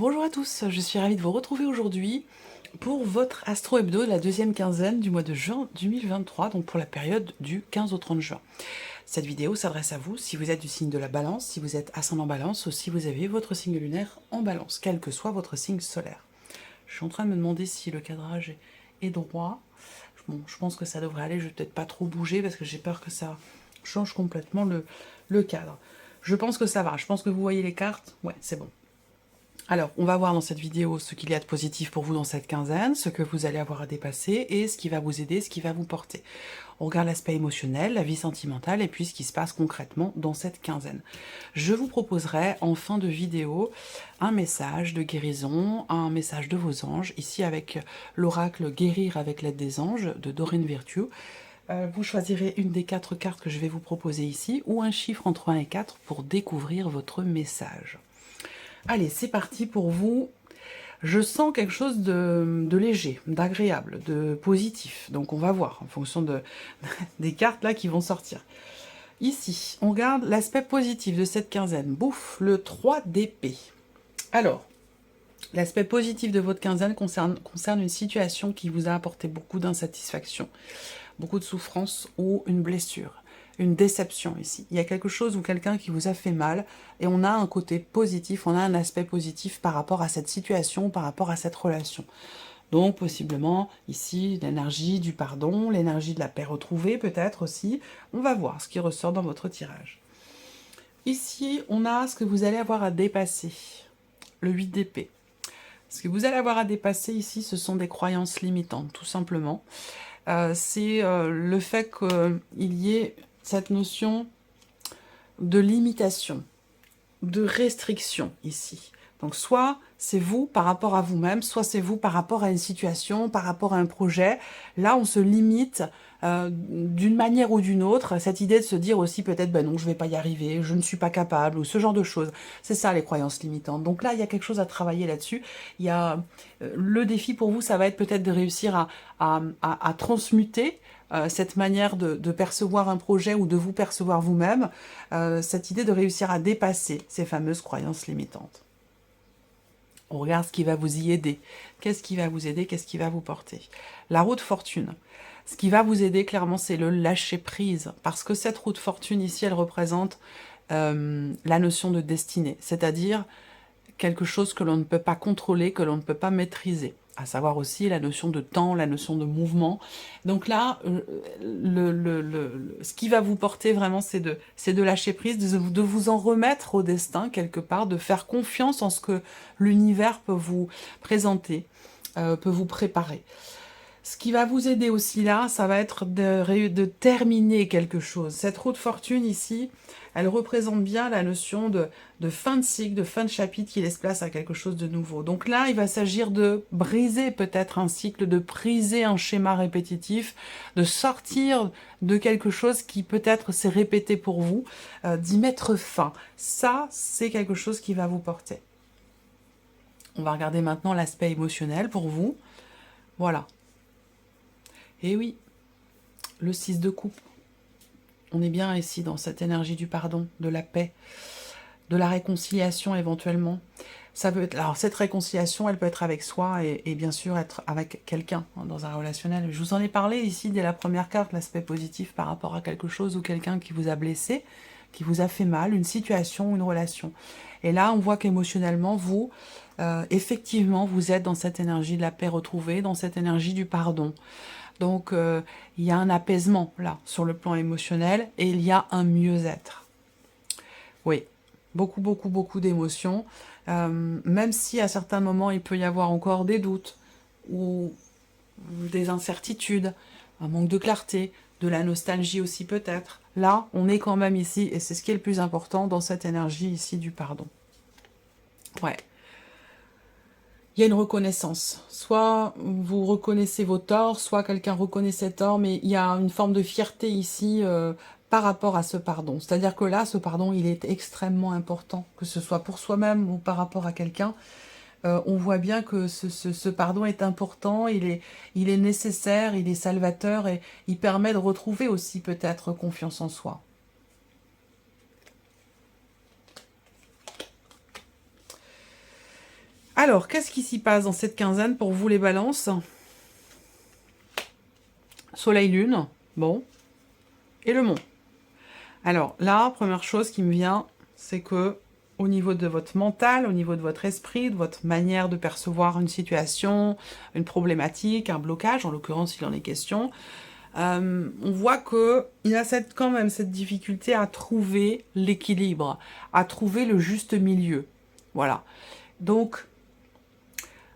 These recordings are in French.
Bonjour à tous, je suis ravie de vous retrouver aujourd'hui pour votre Astro Hebdo de la deuxième quinzaine du mois de juin 2023, donc pour la période du 15 au 30 juin. Cette vidéo s'adresse à vous si vous êtes du signe de la Balance, si vous êtes ascendant Balance ou si vous avez votre signe lunaire en Balance, quel que soit votre signe solaire. Je suis en train de me demander si le cadrage est droit. Bon, je pense que ça devrait aller, je vais peut-être pas trop bouger parce que j'ai peur que ça change complètement le cadre. Je pense que ça va, je pense que vous voyez les cartes, ouais, c'est bon. Alors, on va voir dans cette vidéo ce qu'il y a de positif pour vous dans cette quinzaine, ce que vous allez avoir à dépasser et ce qui va vous aider, ce qui va vous porter. On regarde l'aspect émotionnel, la vie sentimentale et puis ce qui se passe concrètement dans cette quinzaine. Je vous proposerai en fin de vidéo un message de guérison, un message de vos anges, ici avec l'oracle Guérir avec l'aide des anges de Doreen Virtue. Vous choisirez une des 4 cartes que je vais vous proposer ici ou un chiffre entre 1 et 4 pour découvrir votre message. Allez, c'est parti pour vous. Je sens quelque chose de léger, d'agréable, de positif. Donc on va voir en fonction des cartes là qui vont sortir. Ici, on regarde l'aspect positif de cette quinzaine. Bouf, le 3 d'épée. Alors, l'aspect positif de votre quinzaine concerne une situation qui vous a apporté beaucoup d'insatisfaction, beaucoup de souffrance ou une blessure. Une déception ici. Il y a quelque chose ou quelqu'un qui vous a fait mal et on a un côté positif, on a un aspect positif par rapport à cette situation, par rapport à cette relation. Donc possiblement ici l'énergie du pardon, l'énergie de la paix retrouvée peut-être aussi. On va voir ce qui ressort dans votre tirage. Ici on a ce que vous allez avoir à dépasser, le 8 d'épée. Ce que vous allez avoir à dépasser ici, ce sont des croyances limitantes, tout simplement. C'est le fait qu'il y ait cette notion de limitation, de restriction ici. Donc soit c'est vous par rapport à vous-même, soit c'est vous par rapport à une situation, par rapport à un projet. Là, on se limite d'une manière ou d'une autre. Cette idée de se dire aussi peut-être, ben non, je ne vais pas y arriver, je ne suis pas capable, ou ce genre de choses. C'est ça les croyances limitantes. Donc là, il y a quelque chose à travailler là-dessus. Il y a le défi pour vous, ça va être peut-être de réussir à transmuter cette manière de percevoir un projet ou de vous percevoir vous-même, cette idée de réussir à dépasser ces fameuses croyances limitantes. On regarde ce qui va vous y aider. Qu'est-ce qui va vous aider? Qu'est-ce qui va vous porter? La roue de fortune. Ce qui va vous aider, clairement, c'est le lâcher-prise. Parce que cette roue de fortune, ici, elle représente la notion de destinée. C'est-à-dire quelque chose que l'on ne peut pas contrôler, que l'on ne peut pas maîtriser. À savoir aussi la notion de temps, la notion de mouvement. Donc là, ce qui va vous porter vraiment, c'est de lâcher prise, de vous en remettre au destin quelque part, de faire confiance en ce que l'univers peut vous présenter, peut vous préparer. Ce qui va vous aider aussi là, ça va être de terminer quelque chose. Cette roue de fortune ici, elle représente bien la notion de fin de cycle, de fin de chapitre qui laisse place à quelque chose de nouveau. Donc là, il va s'agir de briser peut-être un cycle, de briser un schéma répétitif, de sortir de quelque chose qui peut-être s'est répété pour vous, d'y mettre fin. Ça, c'est quelque chose qui va vous porter. On va regarder maintenant l'aspect émotionnel pour vous. Voilà. Et oui, le 6 de coupe. On est bien ici dans cette énergie du pardon, de la paix, de la réconciliation éventuellement. Ça peut être, alors cette réconciliation, elle peut être avec soi et bien sûr être avec quelqu'un dans un relationnel. Je vous en ai parlé ici dès la première carte, l'aspect positif par rapport à quelque chose ou quelqu'un qui vous a blessé, qui vous a fait mal, une situation, une relation. Et là, on voit qu'émotionnellement, vous, effectivement, vous êtes dans cette énergie de la paix retrouvée, dans cette énergie du pardon. Donc, il y a un apaisement, là, sur le plan émotionnel, et il y a un mieux-être. Oui, beaucoup, beaucoup, beaucoup d'émotions, même si à certains moments, il peut y avoir encore des doutes, ou des incertitudes, un manque de clarté, de la nostalgie aussi peut-être. Là, on est quand même ici, et c'est ce qui est le plus important, dans cette énergie ici du pardon. Ouais. Il y a une reconnaissance. Soit vous reconnaissez vos torts, soit quelqu'un reconnaît ses torts, mais il y a une forme de fierté ici par rapport à ce pardon. C'est-à-dire que là, ce pardon, il est extrêmement important, que ce soit pour soi-même ou par rapport à quelqu'un. On voit bien que ce pardon est important, il est nécessaire, il est salvateur et il permet de retrouver aussi peut-être confiance en soi. Alors, qu'est-ce qui s'y passe dans cette quinzaine pour vous les balances? Soleil, lune, bon, et le mont. Alors là, première chose qui me vient, c'est que au niveau de votre mental, au niveau de votre esprit, de votre manière de percevoir une situation, une problématique, un blocage, en l'occurrence il en est question, on voit qu'il y a quand même cette difficulté à trouver l'équilibre, à trouver le juste milieu. Voilà. Donc,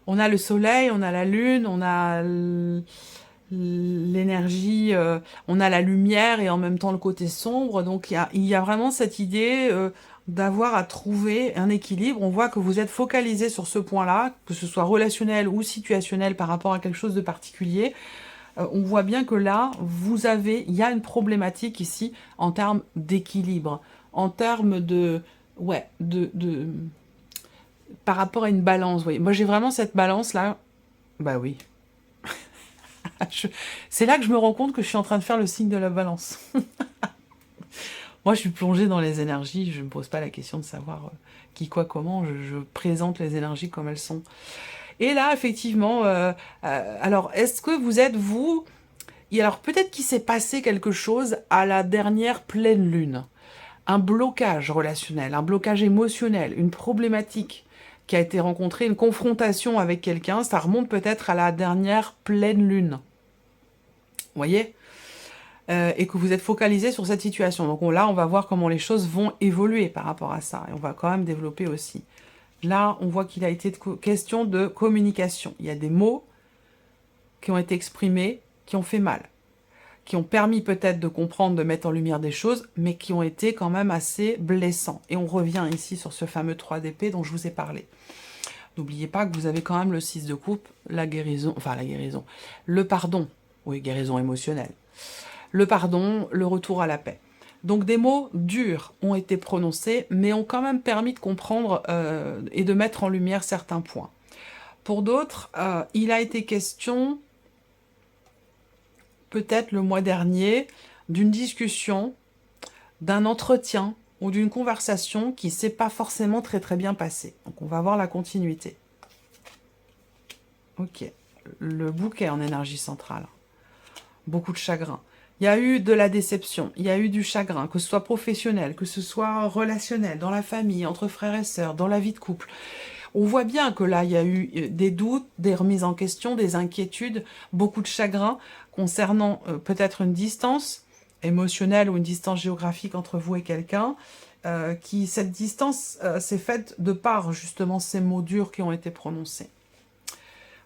on a le soleil, on a la lune, on a l'énergie, on a la lumière et en même temps le côté sombre. Donc il y a vraiment cette idée d'avoir à trouver un équilibre. On voit que vous êtes focalisé sur ce point-là, que ce soit relationnel ou situationnel par rapport à quelque chose de particulier. On voit bien que là, il y a une problématique ici en termes d'équilibre, en termes de, ouais, par rapport à une balance. Vous voyez. Moi, j'ai vraiment cette balance-là. Bah oui. C'est là que je me rends compte que je suis en train de faire le signe de la balance. Moi, je suis plongée dans les énergies. Je ne me pose pas la question de savoir qui, quoi, comment. Je présente les énergies comme elles sont. Et là, effectivement, alors, est-ce que vous êtes, vous... Et alors, peut-être qu'il s'est passé quelque chose à la dernière pleine lune. Un blocage relationnel, un blocage émotionnel, une problématique qui a été rencontrée, une confrontation avec quelqu'un. Ça remonte peut-être à la dernière pleine lune. Vous voyez, et que vous êtes focalisé sur cette situation. Donc là, on va voir comment les choses vont évoluer par rapport à ça. Et on va quand même développer aussi. Là, on voit qu'il a été question de communication. Il y a des mots qui ont été exprimés, qui ont fait mal, qui ont permis peut-être de comprendre, de mettre en lumière des choses, mais qui ont été quand même assez blessants. Et on revient ici sur ce fameux 3 d'épée dont je vous ai parlé. N'oubliez pas que vous avez quand même le 6 de coupe, la guérison, le pardon, oui, guérison émotionnelle, le pardon, le retour à la paix. Donc des mots durs ont été prononcés, mais ont quand même permis de comprendre et de mettre en lumière certains points. Pour d'autres, il a été question, peut-être le mois dernier, d'une discussion, d'un entretien ou d'une conversation qui ne s'est pas forcément très très bien passée. Donc on va voir la continuité. Ok, le bouquet en énergie centrale. Beaucoup de chagrin. Il y a eu de la déception, il y a eu du chagrin, que ce soit professionnel, que ce soit relationnel, dans la famille, entre frères et sœurs, dans la vie de couple. On voit bien que là, il y a eu des doutes, des remises en question, des inquiétudes, beaucoup de chagrin concernant peut-être une distance émotionnelle ou une distance géographique entre vous et quelqu'un. Cette distance s'est faite de par justement ces mots durs qui ont été prononcés.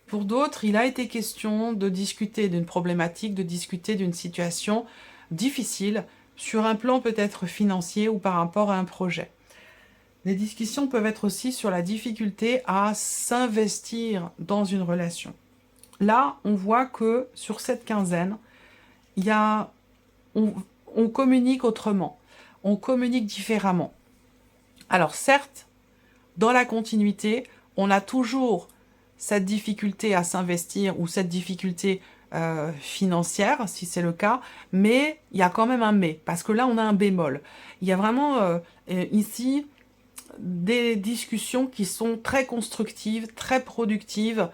Pour d'autres, il a été question de discuter d'une problématique, de discuter d'une situation difficile sur un plan peut-être financier ou par rapport à un projet. Les discussions peuvent être aussi sur la difficulté à s'investir dans une relation. Là, on voit que sur cette quinzaine, on communique autrement, on communique différemment. Alors certes, dans la continuité, on a toujours cette difficulté à s'investir ou cette difficulté financière, si c'est le cas, mais il y a quand même un mais, parce que là, on a un bémol. Il y a vraiment ici des discussions qui sont très constructives, très productives,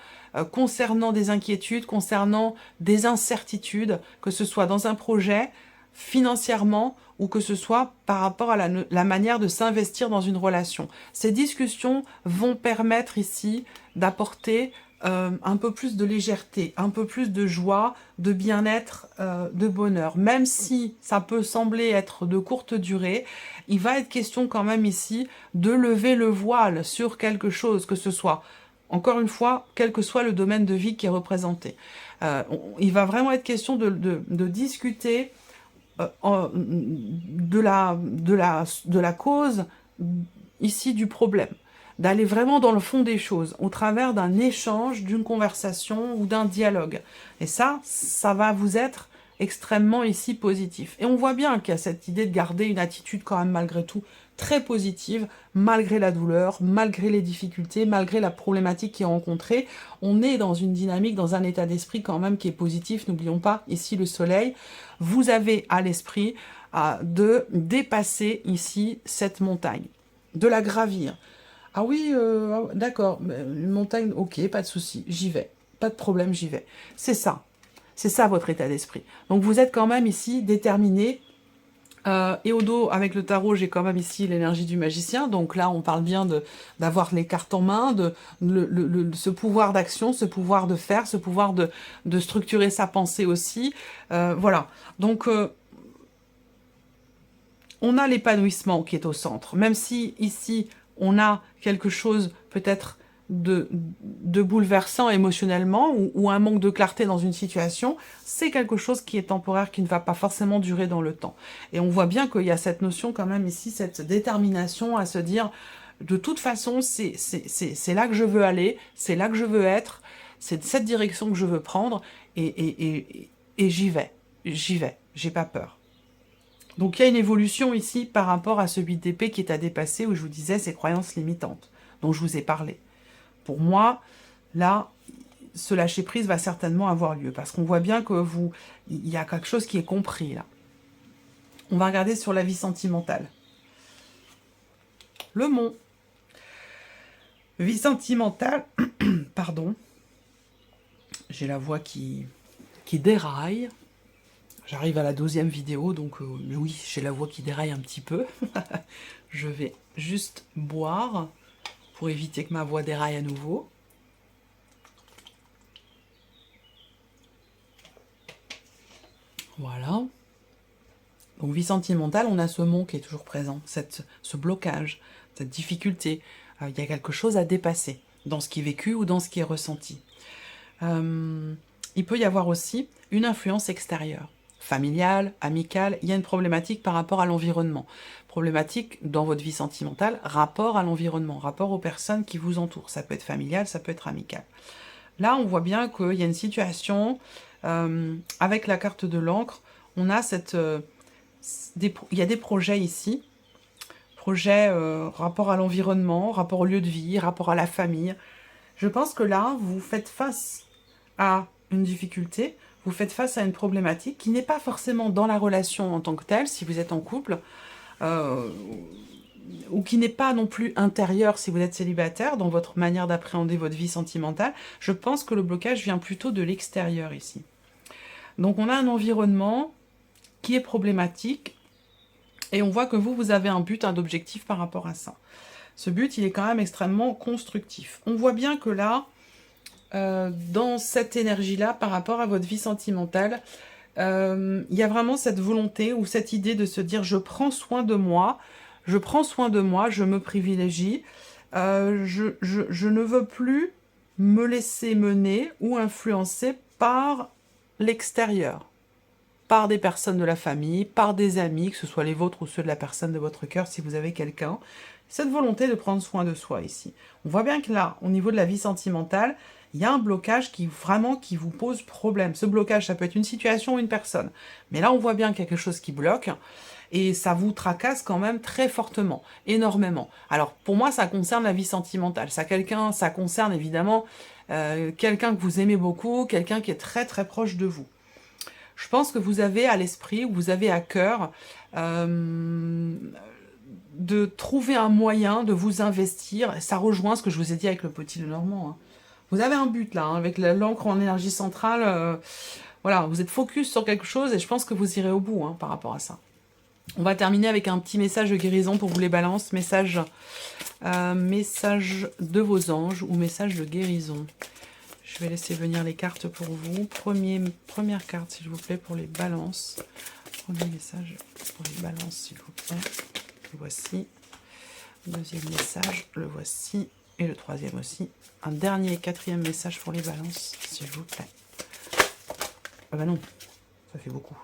concernant des inquiétudes, concernant des incertitudes, que ce soit dans un projet, financièrement, ou que ce soit par rapport à la manière de s'investir dans une relation. Ces discussions vont permettre ici d'apporter un peu plus de légèreté, un peu plus de joie, de bien-être, de bonheur. Même si ça peut sembler être de courte durée, il va être question quand même ici de lever le voile sur quelque chose, que ce soit, encore une fois, quel que soit le domaine de vie qui est représenté. Il va vraiment être question de discuter de la cause ici du problème, d'aller vraiment dans le fond des choses, au travers d'un échange, d'une conversation ou d'un dialogue. Et ça va vous être extrêmement ici positif. Et on voit bien qu'il y a cette idée de garder une attitude quand même malgré tout très positive, malgré la douleur, malgré les difficultés, malgré la problématique qui est rencontrée. On est dans une dynamique, dans un état d'esprit quand même qui est positif. N'oublions pas, ici le soleil, vous avez à l'esprit de dépasser ici cette montagne, de la gravir. Ah oui, d'accord, une montagne, ok, pas de souci, j'y vais. Pas de problème, j'y vais. C'est ça. C'est ça votre état d'esprit. Donc vous êtes quand même ici déterminé. Et au dos, avec le tarot, j'ai quand même ici l'énergie du magicien. Donc là, on parle bien d'avoir les cartes en main, ce pouvoir d'action, ce pouvoir de faire, ce pouvoir de structurer sa pensée aussi. Voilà. Donc, on a l'épanouissement qui est au centre. Même si ici, on a quelque chose peut-être de bouleversant émotionnellement ou un manque de clarté dans une situation, c'est quelque chose qui est temporaire, qui ne va pas forcément durer dans le temps. Et on voit bien qu'il y a cette notion quand même ici, cette détermination à se dire, de toute façon, c'est là que je veux aller, c'est là que je veux être, c'est cette direction que je veux prendre, et j'y vais, j'ai pas peur. Donc il y a une évolution ici par rapport à ce 8 d'épée qui est à dépasser, où je vous disais ces croyances limitantes dont je vous ai parlé. Pour moi, là, ce lâcher-prise va certainement avoir lieu, parce qu'on voit bien que il y a quelque chose qui est compris, là. On va regarder sur la vie sentimentale. Le Mont. Vie sentimentale, pardon, j'ai la voix qui déraille. J'arrive à la 12e vidéo, donc oui, j'ai la voix qui déraille un petit peu. Je vais juste boire pour éviter que ma voix déraille à nouveau. Voilà. Donc vie sentimentale, on a ce mont qui est toujours présent, ce blocage, cette difficulté. Il y a quelque chose à dépasser dans ce qui est vécu ou dans ce qui est ressenti. Il peut y avoir aussi une influence extérieure, familiale, amicale. Il y a une problématique par rapport à l'environnement. Problématique dans votre vie sentimentale, rapport à l'environnement, rapport aux personnes qui vous entourent. Ça peut être familial, ça peut être amical. Là, on voit bien qu'il y a une situation, avec la carte de l'encre, on a il y a des projets ici, projets rapport à l'environnement, rapport au lieu de vie, rapport à la famille. Je pense que là, vous faites face à une difficulté, vous faites face à une problématique qui n'est pas forcément dans la relation en tant que telle, si vous êtes en couple, ou qui n'est pas non plus intérieure si vous êtes célibataire, dans votre manière d'appréhender votre vie sentimentale. Je pense que le blocage vient plutôt de l'extérieur ici. Donc on a un environnement qui est problématique, et on voit que vous avez un but, un objectif par rapport à ça. Ce but, il est quand même extrêmement constructif. On voit bien que là, dans cette énergie-là, par rapport à votre vie sentimentale, il y a vraiment cette volonté ou cette idée de se dire « je prends soin de moi, je me privilégie, je ne veux plus me laisser mener ou influencer par l'extérieur, par des personnes de la famille, par des amis, que ce soit les vôtres ou ceux de la personne de votre cœur si vous avez quelqu'un. » Cette volonté de prendre soin de soi ici. On voit bien que là, au niveau de la vie sentimentale, il y a un blocage qui vous pose problème. Ce blocage, ça peut être une situation ou une personne. Mais là, on voit bien qu'il y a quelque chose qui bloque et ça vous tracasse quand même très fortement, énormément. Alors, pour moi, ça concerne la vie sentimentale. Ça concerne évidemment quelqu'un que vous aimez beaucoup, quelqu'un qui est très très proche de vous. Je pense que vous avez à l'esprit, ou vous avez à cœur de trouver un moyen de vous investir. Ça rejoint ce que je vous ai dit avec le petit Lenormand, hein. Vous avez un but là, hein, avec l'encre en énergie centrale. Voilà, vous êtes focus sur quelque chose et je pense que vous irez au bout, hein, par rapport à ça. On va terminer avec un petit message de guérison pour vous les balances. Message de vos anges ou message de guérison. Je vais laisser venir les cartes pour vous. Première carte, s'il vous plaît, pour les balances. Premier message pour les balances, s'il vous plaît. Le voici. Deuxième message, le voici. Et le troisième aussi. Un dernier, quatrième message pour les balances, s'il vous plaît. Ah bah non, ça fait beaucoup.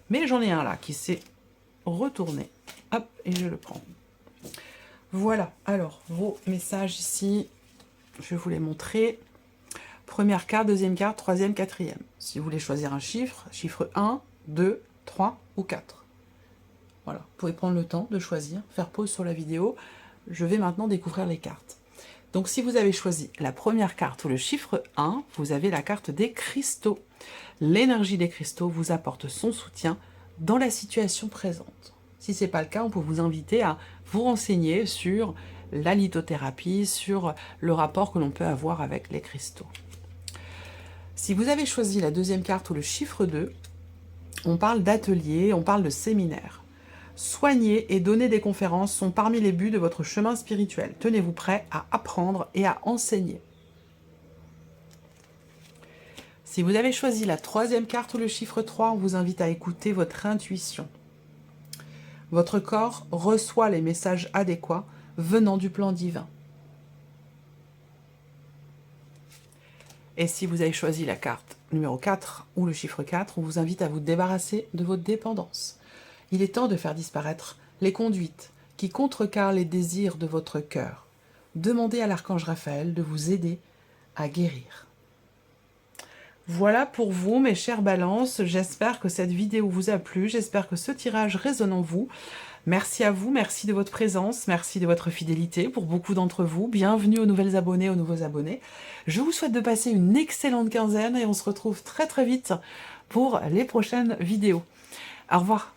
Mais j'en ai un là qui s'est retourné. Hop, et je le prends. Voilà, alors, vos messages ici, je vais vous les montrer. Première carte, deuxième carte, troisième, quatrième. Si vous voulez choisir un chiffre, chiffre 1, 2, 3 ou 4. Voilà, vous pouvez prendre le temps de choisir, faire pause sur la vidéo. Je vais maintenant découvrir les cartes. Donc si vous avez choisi la première carte ou le chiffre 1, vous avez la carte des cristaux. L'énergie des cristaux vous apporte son soutien dans la situation présente. Si ce n'est pas le cas, on peut vous inviter à vous renseigner sur la lithothérapie, sur le rapport que l'on peut avoir avec les cristaux. Si vous avez choisi la deuxième carte ou le chiffre 2, on parle d'atelier, on parle de séminaire. Soigner et donner des conférences sont parmi les buts de votre chemin spirituel. Tenez-vous prêt à apprendre et à enseigner. Si vous avez choisi la troisième carte ou le chiffre 3, on vous invite à écouter votre intuition. Votre corps reçoit les messages adéquats venant du plan divin. Et si vous avez choisi la carte numéro 4 ou le chiffre 4, on vous invite à vous débarrasser de votre dépendance. Il est temps de faire disparaître les conduites qui contrecarrent les désirs de votre cœur. Demandez à l'archange Raphaël de vous aider à guérir. Voilà pour vous, mes chères balances. J'espère que cette vidéo vous a plu. J'espère que ce tirage résonne en vous. Merci à vous, merci de votre présence, merci de votre fidélité pour beaucoup d'entre vous. Bienvenue aux nouvelles abonnés, aux nouveaux abonnés. Je vous souhaite de passer une excellente quinzaine et on se retrouve très très vite pour les prochaines vidéos. Au revoir.